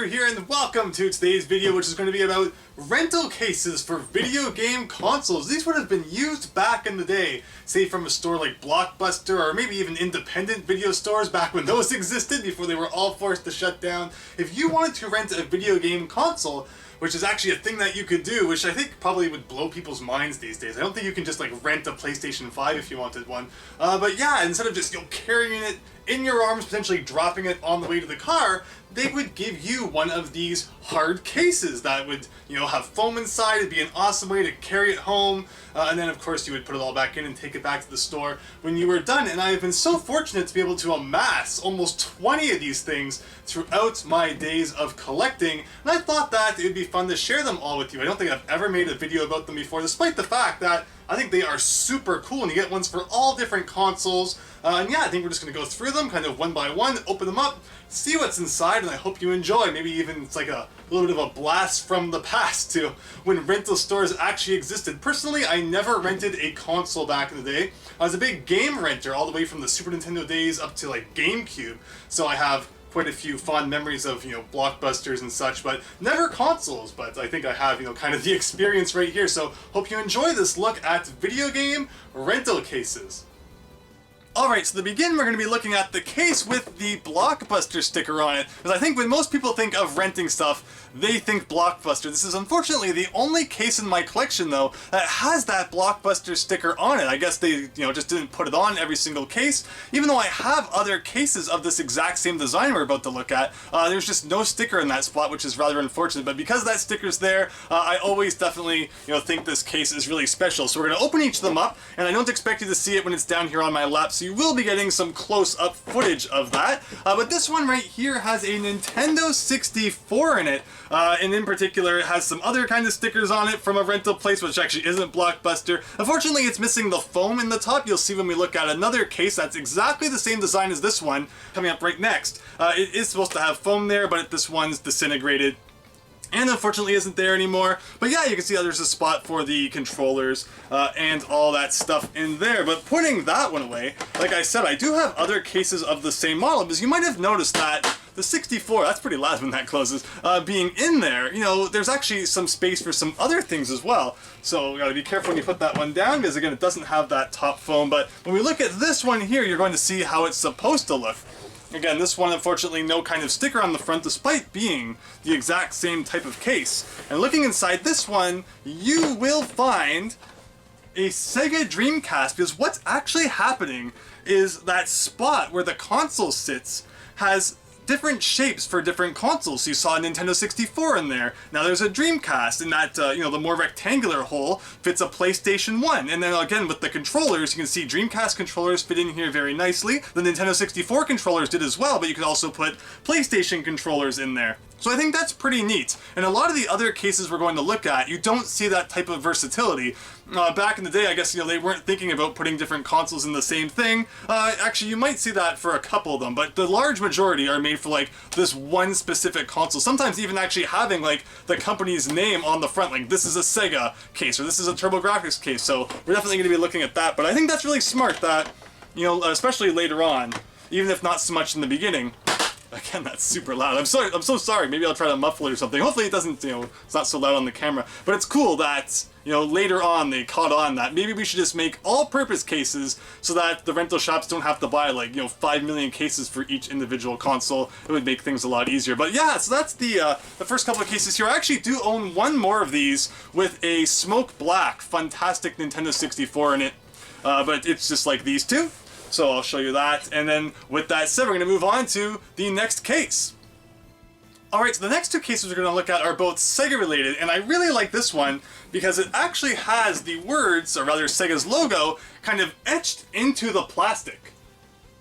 Andrew here, and welcome to today's video, which is going to be about rental cases for video game consoles. These would have been used back in the day, say from a store like Blockbuster, or maybe even independent video stores back when those existed, before they were all forced to shut down. If you wanted to rent a video game console, which is actually a thing that you could do, which I think probably would blow people's minds these days. I don't think you can just like rent a PlayStation 5 if you wanted one. But yeah, instead of just carrying it in your arms, potentially dropping it on the way to the car, they would give you one of these hard cases that would, have foam inside. It'd be an awesome way to carry it home. And then of course you would put it all back in and take it back to the store when you were done. And I've been so fortunate to be able to amass almost 20 of these things throughout my days of collecting. And I thought that it would be fun to share them all with you. I don't think I've ever made a video about them before, despite the fact that I think they are super cool, and you get ones for all different consoles. And yeah, I think we're just going to go through them kind of one by one, open them up, see what's inside, and I hope you enjoy. Maybe even it's like a little bit of a blast from the past to when rental stores actually existed. Personally, I never rented a console back in the day. I was a big game renter all the way from the Super Nintendo days up to like GameCube, so I have quite a few fond memories of, Blockbusters and such, but never consoles. But I think I have, kind of the experience right here. So hope you enjoy this look at video game rental cases. Alright, so to begin, we're going to be looking at the case with the Blockbuster sticker on it, because I think when most people think of renting stuff, they think Blockbuster. This is unfortunately the only case in my collection, though, that has that Blockbuster sticker on it. I guess they, just didn't put it on every single case. Even though I have other cases of this exact same design we're about to look at, there's just no sticker in that spot, which is rather unfortunate. But because that sticker's there, I always definitely, think this case is really special. So we're going to open each of them up, and I don't expect you to see it when it's down here on my lap, so you will be getting some close-up footage of that. But this one right here has a Nintendo 64 in it, and in particular it has some other kind of stickers on it from a rental place, which actually isn't Blockbuster. Unfortunately, it's missing the foam in the top. You'll see when we look at another case that's exactly the same design as this one coming up right next. It is supposed to have foam there, but this one's disintegrated and unfortunately isn't there anymore. But yeah, you can see there's a spot for the controllers and all that stuff in there. But putting that one away, like I said, I do have other cases of the same model, because you might have noticed that the 64, that's pretty loud when that closes, being in there, there's actually some space for some other things as well. So you gotta be careful when you put that one down, because again, it doesn't have that top foam. But when we look at this one here, you're going to see how it's supposed to look. Again, this one, unfortunately, no kind of sticker on the front, despite being the exact same type of case. And looking inside this one, you will find a Sega Dreamcast, because what's actually happening is that spot where the console sits has different shapes for different consoles. So you saw a Nintendo 64 in there. Now there's a Dreamcast, and that, the more rectangular hole fits a PlayStation 1. And then again, with the controllers, you can see Dreamcast controllers fit in here very nicely. The Nintendo 64 controllers did as well, but you could also put PlayStation controllers in there. So I think that's pretty neat. And a lot of the other cases we're going to look at, you don't see that type of versatility. Back in the day, I guess, they weren't thinking about putting different consoles in the same thing. Actually, you might see that for a couple of them, but the large majority are made for, like, this one specific console. Sometimes even actually having, like, the company's name on the front, like, this is a Sega case, or this is a TurboGrafx case. So we're definitely going to be looking at that. But I think that's really smart that, especially later on, even if not so much in the beginning. Again, that's super loud. I'm so sorry. Maybe I'll try to muffle it or something. Hopefully it doesn't, it's not so loud on the camera. But it's cool that, later on they caught on that maybe we should just make all-purpose cases so that the rental shops don't have to buy, like, 5 million cases for each individual console. It would make things a lot easier. But yeah, so that's the first couple of cases here. I actually do own one more of these with a smoke black, fantastic Nintendo 64 in it. But it's just like these two. So I'll show you that, and then with that said, we're going to move on to the next case. Alright, so the next two cases we're going to look at are both Sega related, and I really like this one because it actually has the words, or rather Sega's logo, kind of etched into the plastic,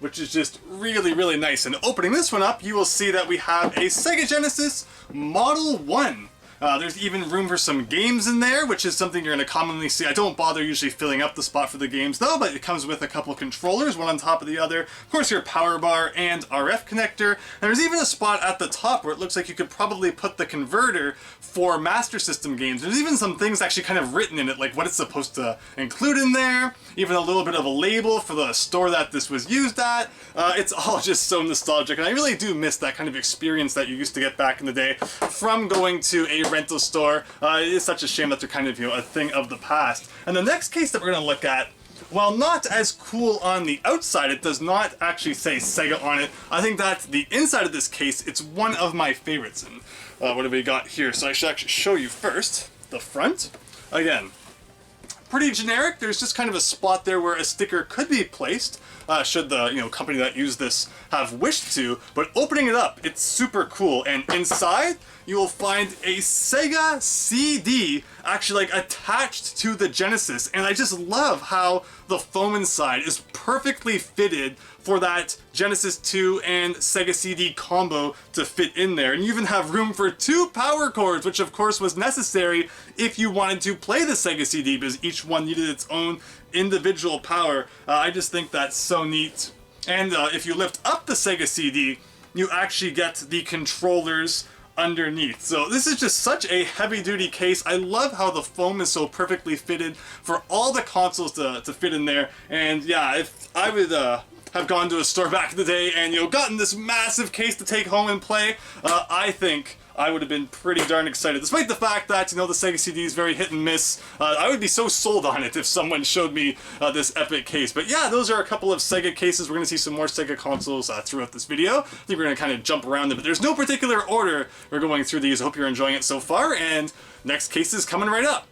which is just really, really nice. And opening this one up, you will see that we have a Sega Genesis Model 1. There's even room for some games in there, which is something you're going to commonly see. I don't bother usually filling up the spot for the games though, but it comes with a couple controllers, one on top of the other. Of course, your power bar and RF connector. And there's even a spot at the top where it looks like you could probably put the converter for Master System games. There's even some things actually kind of written in it, like what it's supposed to include in there, even a little bit of a label for the store that this was used at. It's all just so nostalgic, and I really do miss that kind of experience that you used to get back in the day from going to a rental store. It is such a shame that they're kind of, a thing of the past. And the next case that we're going to look at, while not as cool on the outside, it does not actually say Sega on it. I think that the inside of this case, it's one of my favorites. And what have we got here? So I should actually show you first the front. Again, pretty generic. There's just kind of a spot there where a sticker could be placed, should the company that used this have wished to. But opening it up, it's super cool. And inside, you will find a Sega CD actually attached to the Genesis. And I just love how the foam inside is perfectly fitted for that Genesis 2 and Sega CD combo to fit in there. And you even have room for 2 power cords, which of course was necessary if you wanted to play the Sega CD, because each one needed its own individual power. I just think that's so neat. And if you lift up the Sega CD, you actually get the controllers underneath. So this is just such a heavy-duty case. I love how the foam is so perfectly fitted for all the consoles to fit in there. And yeah, if I would have gone to a store back in the day and gotten this massive case to take home and play, I think I would have been pretty darn excited. Despite the fact that, the Sega CD is very hit and miss, I would be so sold on it if someone showed me this epic case. But yeah, those are a couple of Sega cases. We're going to see some more Sega consoles throughout this video. I think we're going to kind of jump around them, but there's no particular order we're going through these. I hope you're enjoying it so far, and next case is coming right up.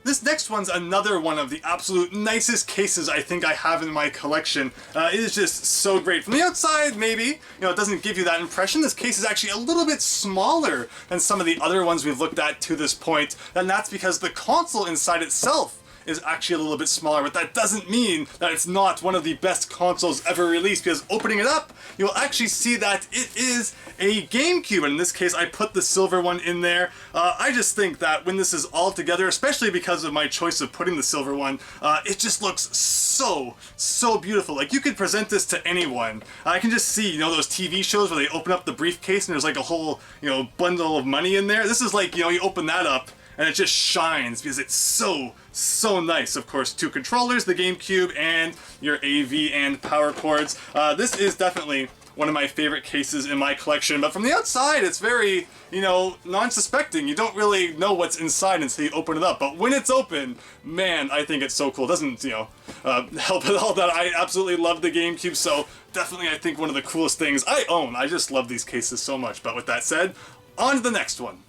This next one's another one of the absolute nicest cases I think I have in my collection. It is just so great. From the outside, maybe, it doesn't give you that impression. This case is actually a little bit smaller than some of the other ones we've looked at to this point, and that's because the console inside itself is actually a little bit smaller, but that doesn't mean that it's not one of the best consoles ever released, because opening it up, you'll actually see that it is a GameCube, and in this case I put the silver one in there. I just think that when this is all together, especially because of my choice of putting the silver one, it just looks so beautiful. Like, you could present this to anyone. I can just see, those TV shows where they open up the briefcase and there's like a whole, bundle of money in there. This is like, you open that up and it just shines because it's so nice. Of course, 2 controllers, the GameCube, and your AV and power cords. This is definitely one of my favorite cases in my collection, but from the outside, it's very, non-suspecting. You don't really know what's inside until you open it up, but when it's open, man, I think it's so cool. It doesn't, help at all that I absolutely love the GameCube, so definitely I think one of the coolest things I own. I just love these cases so much, but with that said, on to the next one.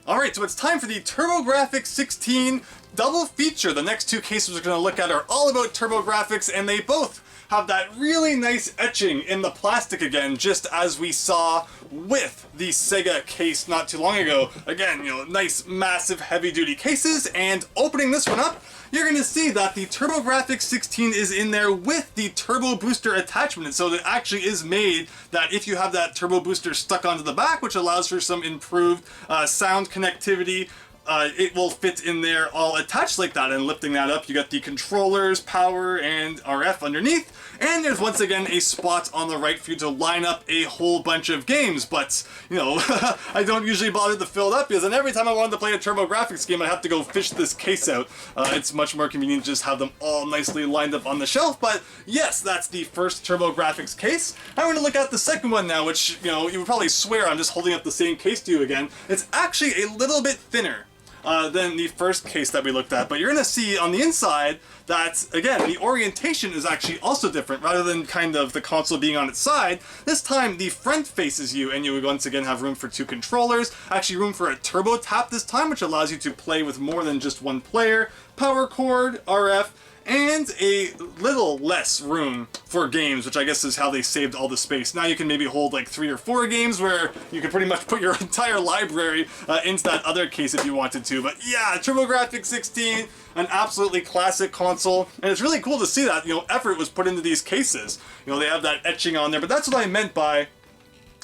Alright, so it's time for the TurboGrafx 16 double feature. The next 2 cases we're going to look at are all about TurboGrafx, and they both have that really nice etching in the plastic again, just as we saw with the Sega case not too long ago. Again, nice, massive, heavy-duty cases, and opening this one up, you're going to see that the TurboGrafx 16 is in there with the Turbo Booster attachment. And so it actually is made that if you have that Turbo Booster stuck onto the back, which allows for some improved sound connectivity, it will fit in there all attached like that. And lifting that up, you got the controllers, power, and RF underneath. And there's once again a spot on the right for you to line up a whole bunch of games. But, I don't usually bother to fill it up, because then every time I wanted to play a TurboGrafx game, I have to go fish this case out. It's much more convenient to just have them all nicely lined up on the shelf. But yes, that's the first TurboGrafx case. I'm going to look at the second one now, which, you would probably swear I'm just holding up the same case to you again. It's actually a little bit thinner than the first case that we looked at, but you're going to see on the inside that, again, the orientation is actually also different. Rather than kind of the console being on its side, this time the front faces you, and you would once again have room for 2 controllers, actually room for a turbo tap this time, which allows you to play with more than just one player, power cord, RF, and a little less room for games, which I guess is how they saved all the space. Now you can maybe hold like 3 or 4 games, where you can pretty much put your entire library into that other case if you wanted to. But yeah, TurboGrafx 16, an absolutely classic console, and it's really cool to see that, effort was put into these cases. They have that etching on there, but that's what I meant by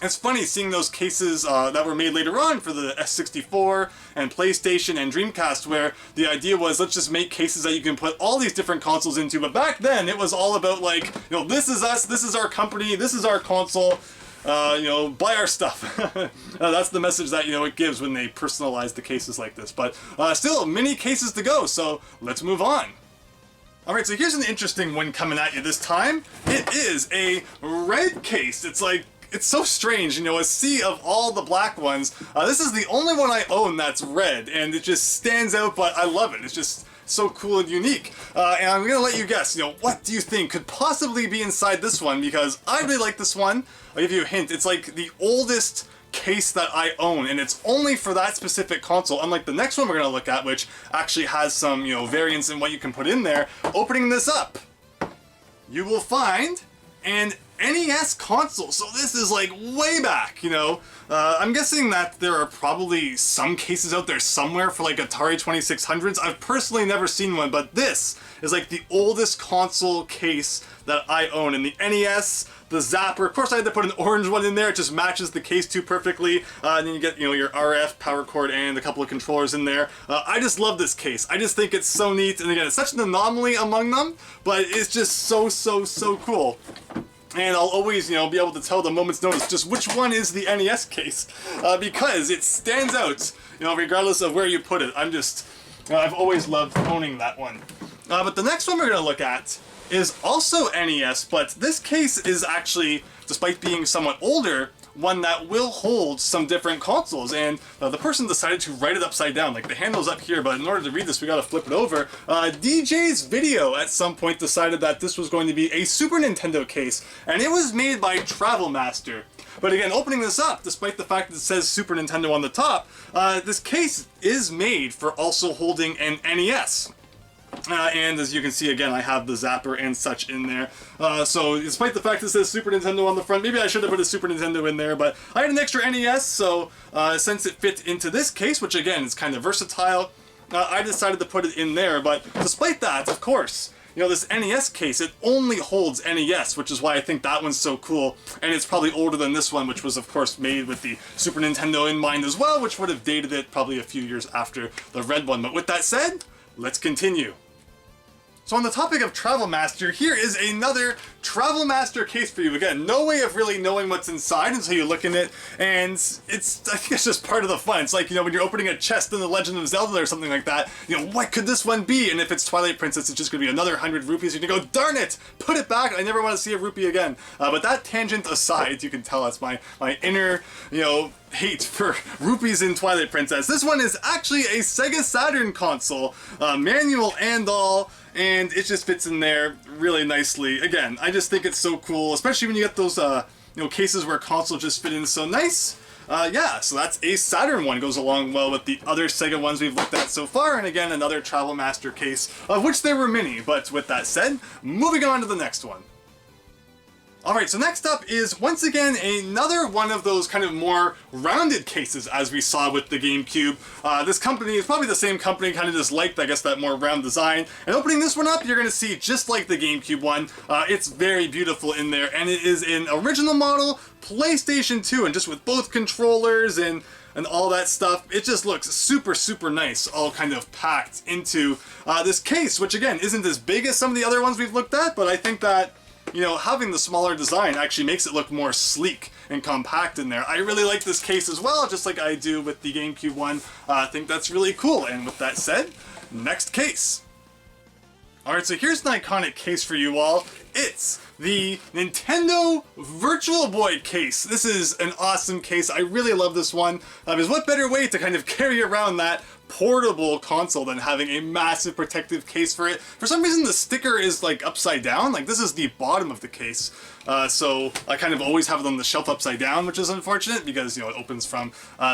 It's funny seeing those cases that were made later on for the S64 and PlayStation and Dreamcast, where the idea was, let's just make cases that you can put all these different consoles into. But back then, it was all about like, this is us, this is our company, this is our console, buy our stuff. That's the message that, it gives when they personalize the cases like this. But still, many cases to go, so let's move on. Alright, so here's an interesting one coming at you this time. It is a red case. It's so strange, a sea of all the black ones. This is the only one I own that's red, and it just stands out, but I love it. It's just so cool and unique. And I'm gonna let you guess, what do you think could possibly be inside this one? Because I really like this one. I'll give you a hint. It's like the oldest case that I own, and it's only for that specific console, unlike the next one we're gonna look at, which actually has some, variants in what you can put in there. Opening this up, you will find an NES console. So this is like way back, I'm guessing that there are probably some cases out there somewhere for like Atari 2600s. I've personally never seen one, but this is like the oldest console case that I own. And the NES, the Zapper, of course I had to put an orange one in there, it just matches the case too perfectly. And then you get, your RF power cord and a couple of controllers in there. I just love this case. I just think it's so neat. And again, it's such an anomaly among them, but it's just so, so, so cool. And I'll always, be able to tell the moment's notice just which one is the NES case, because it stands out, regardless of where you put it. I've always loved owning that one. But the next one we're going to look at is also NES, but this case is actually, despite being somewhat older, one that will hold some different consoles, and the person decided to write it upside down. Like, the handle's up here, but in order to read this, we gotta flip it over. DJ's Video at some point decided that this was going to be a Super Nintendo case, and it was made by Travel Master. But again, opening this up, despite the fact that it says Super Nintendo on the top, this case is made for also holding an NES. And as you can see, again, I have the Zapper and such in there. So despite the fact that it says Super Nintendo on the front, maybe I should have put a Super Nintendo in there, but I had an extra NES, so since it fit into this case, which again is kind of versatile, I decided to put it in there. But despite that, of course, this NES case, it only holds NES, which is why I think that one's so cool. And it's probably older than this one, which was, of course, made with the Super Nintendo in mind as well, which would have dated it probably a few years after the red one. But with that said, let's continue. So on the topic of Travel Master, here is another Travel Master case for you. Again, no way of really knowing what's inside until you look in it, and I think it's just part of the fun. It's like, when you're opening a chest in The Legend of Zelda or something like that, what could this one be? And if it's Twilight Princess, it's just going to be another 100 rupees. You're going to go, darn it, put it back, I never want to see a rupee again. But that tangent aside, you can tell that's my inner, hate for rupees in Twilight Princess. This one is actually a Sega Saturn console, manual and all, and it just fits in there really nicely. Again, I just think it's so cool, especially when you get those, cases where consoles just fit in so nice. Yeah, so that's a Saturn one. Goes along well with the other Sega ones we've looked at so far, and again, another Travel Master case, of which there were many. But with that said, moving on to the next one. Alright, so next up is, once again, another one of those kind of more rounded cases as we saw with the GameCube. This company is probably the same company, kind of just liked, I guess, that more round design. And opening this one up, you're going to see, just like the GameCube one, it's very beautiful in there, and it is an original model PlayStation 2, and just with both controllers and all that stuff, it just looks super, super nice, all kind of packed into this case, which again, isn't as big as some of the other ones we've looked at, but I think that having the smaller design actually makes it look more sleek and compact in there. I really like this case as well, just like I do with the GameCube one. I think that's really cool. And with that said, next case. Alright, so here's an iconic case for you all. It's the Nintendo Virtual Boy case. This is an awesome case. I really love this one. Because what better way to kind of carry around that portable console than having a massive protective case for it. For some reason the sticker is like upside down, like this is the bottom of the case, so I kind of always have it on the shelf upside down, which is unfortunate because it opens from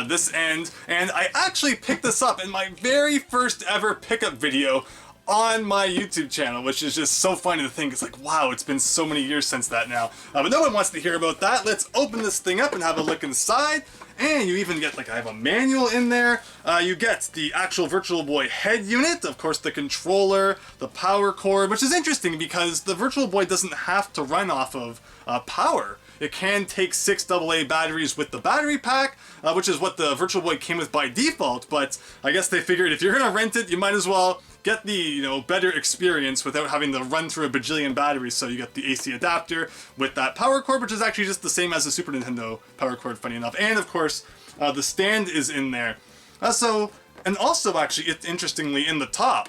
this end. And I actually picked this up in my very first ever pickup video on my YouTube channel, which is just so funny to think. It's like, wow, it's been so many years since that now. But no one wants to hear about that. Let's open this thing up and have a look inside. And you even get, I have a manual in there. You get the actual Virtual Boy head unit, of course the controller, the power cord, which is interesting because the Virtual Boy doesn't have to run off of power. It can take 6 AA batteries with the battery pack, which is what the Virtual Boy came with by default, but I guess they figured if you're gonna rent it, you might as well get the, you know, better experience without having to run through a bajillion batteries. So you get the AC adapter with that power cord, which is actually just the same as the Super Nintendo power cord, funny enough. And of course, the stand is in there. And also actually, interestingly, in the top,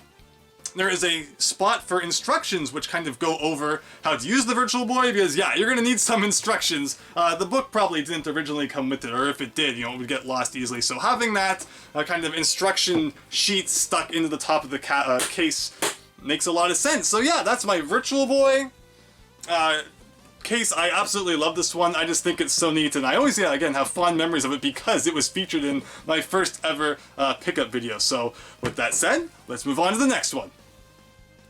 there is a spot for instructions which kind of go over how to use the Virtual Boy, because yeah, you're gonna need some instructions. The book probably didn't originally come with it, or if it did, you know, it would get lost easily. So having that kind of instruction sheet stuck into the top of the case makes a lot of sense. So yeah, that's my Virtual Boy case. I absolutely love this one. I just think it's so neat, and I always, yeah, again, have fond memories of it because it was featured in my first ever pickup video. So with that said, let's move on to the next one.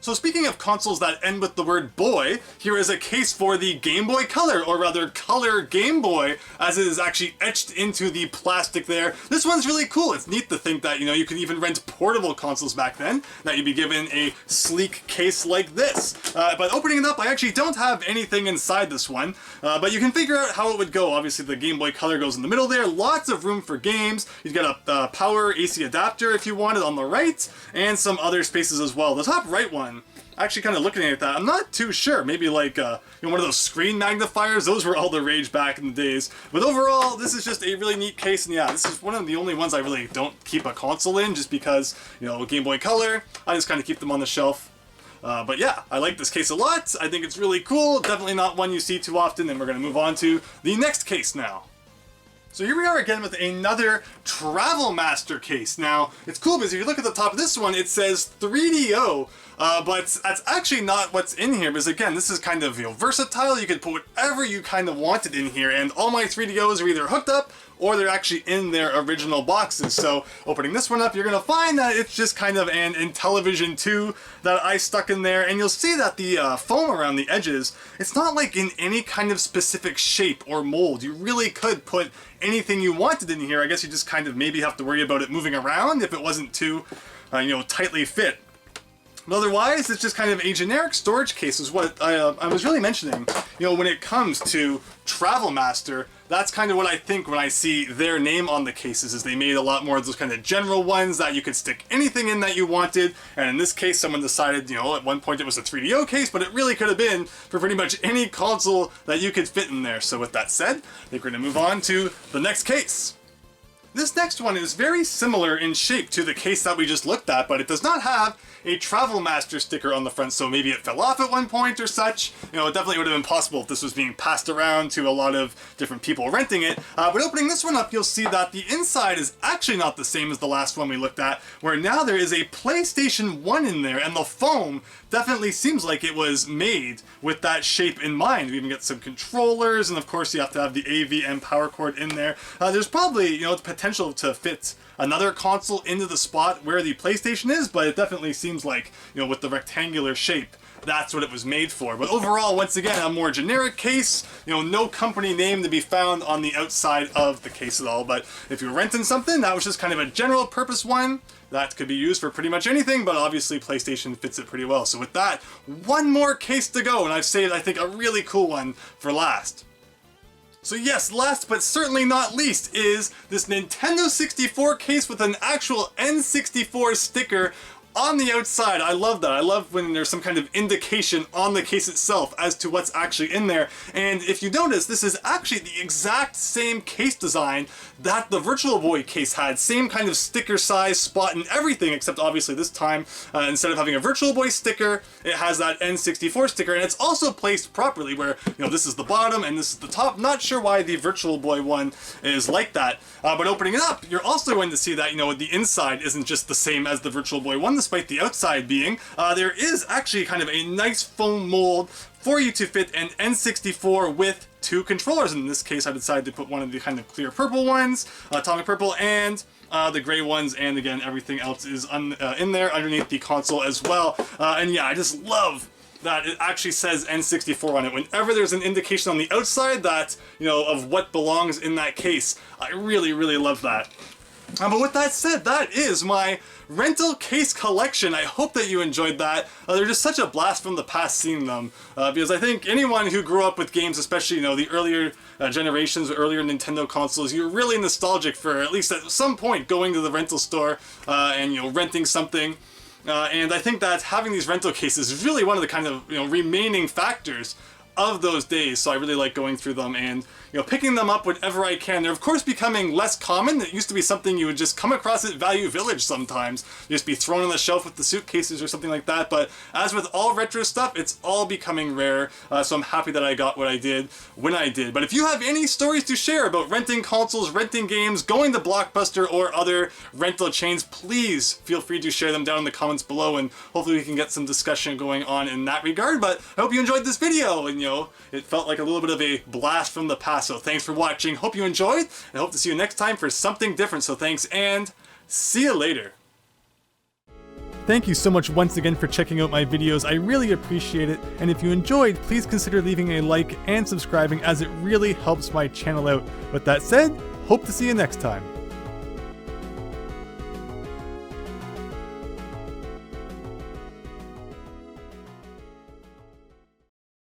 So speaking of consoles that end with the word boy, here is a case for the Game Boy Color, or rather Color Game Boy, as it is actually etched into the plastic there. This one's really cool. It's neat to think that, you know, you could even rent portable consoles back then, that you'd be given a sleek case like this. But opening it up, I actually don't have anything inside this one, but you can figure out how it would go. Obviously the Game Boy Color goes in the middle there, lots of room for games. You've got a power AC adapter if you wanted on the right, and some other spaces as well. The top right one, actually kind of looking at that, I'm not too sure. Maybe like you know, one of those screen magnifiers. Those were all the rage back in the days. But overall, this is just a really neat case, and yeah, this is one of the only ones I really don't keep a console in, just because, you know, Game Boy Color, I just kind of keep them on the shelf. But yeah, I like this case a lot. I think it's really cool. Definitely not one you see too often, and we're going to move on to the next case now. So here we are again with another Travel Master case. Now, it's cool because if you look at the top of this one, it says 3DO, but that's actually not what's in here, because again, this is kind of, you know, versatile. You can put whatever you kind of wanted in here, and all my 3DOs are either hooked up or they're actually in their original boxes. So opening this one up, you're gonna find that it's just kind of an Intellivision 2 that I stuck in there, and you'll see that the foam around the edges, it's not like in any kind of specific shape or mold. You really could put anything you wanted in here. I guess you just kind of maybe have to worry about it moving around if it wasn't too, you know, tightly fit. But otherwise, it's just kind of a generic storage case is what I was really mentioning. You know, when it comes to Travel Master, that's kind of what I think when I see their name on the cases, is they made a lot more of those kind of general ones that you could stick anything in that you wanted. And in this case, someone decided, you know, at one point it was a 3DO case, but it really could have been for pretty much any console that you could fit in there. So with that said, I think we're going to move on to the next case. This next one is very similar in shape to the case that we just looked at, but it does not have a Travel Master sticker on the front, so maybe it fell off at one point or such. You know, it definitely would have been possible if this was being passed around to a lot of different people renting it. But opening this one up, you'll see that the inside is actually not the same as the last one we looked at, where now there is a PlayStation 1 in there, and the foam definitely seems like it was made with that shape in mind. We even get some controllers, and of course you have to have the AV and power cord in there. There's probably, you know, the potential to fit another console into the spot where the PlayStation is, but it definitely seems like, you know, with the rectangular shape, that's what it was made for. But overall, once again, a more generic case, you know, no company name to be found on the outside of the case at all. But if you're renting something, that was just kind of a general purpose one that could be used for pretty much anything, but obviously PlayStation fits it pretty well. So with that, one more case to go, and I've saved, I think, a really cool one for last. So yes, last but certainly not least is this Nintendo 64 case with an actual N64 sticker on the outside. I love that. I love when there's some kind of indication on the case itself as to what's actually in there. And if you notice, this is actually the exact same case design that the Virtual Boy case had. Same kind of sticker size, spot, and everything, except obviously this time, instead of having a Virtual Boy sticker, it has that N64 sticker, and it's also placed properly where, you know, this is the bottom and this is the top. Not sure why the Virtual Boy one is like that, but opening it up, you're also going to see that, you know, the inside isn't just the same as the Virtual Boy one, despite the outside being. There is actually kind of a nice foam mold for you to fit an N64 with two controllers. In this case, I decided to put one of the kind of clear purple ones, atomic purple, and the gray ones, and again, everything else is in there underneath the console as well. And yeah, I just love that it actually says N64 on it. Whenever there's an indication on the outside that, you know, of what belongs in that case, I really, really love that. But with that said, that is my rental case collection. I hope that you enjoyed that. They're just such a blast from the past seeing them, because I think anyone who grew up with games, especially, you know, the earlier generations, earlier Nintendo consoles, you're really nostalgic for at least at some point going to the rental store and, you know, renting something. And I think that having these rental cases is really one of the kind of, you know, remaining factors of those days, so I really like going through them and, you know, picking them up whenever I can. They're of course becoming less common. It used to be something you would just come across at Value Village sometimes. You'd just be thrown on the shelf with the suitcases or something like that, but as with all retro stuff, it's all becoming rare, so I'm happy that I got what I did when I did. But if you have any stories to share about renting consoles, renting games, going to Blockbuster or other rental chains, please feel free to share them down in the comments below, and hopefully we can get some discussion going on in that regard. But I hope you enjoyed this video, and, you know, it felt like a little bit of a blast from the past. So thanks for watching. Hope you enjoyed, and hope to see you next time for something different. So thanks, and see you later. Thank you so much once again for checking out my videos. I really appreciate it. And if you enjoyed, please consider leaving a like and subscribing, as it really helps my channel out. With that said, hope to see you next time.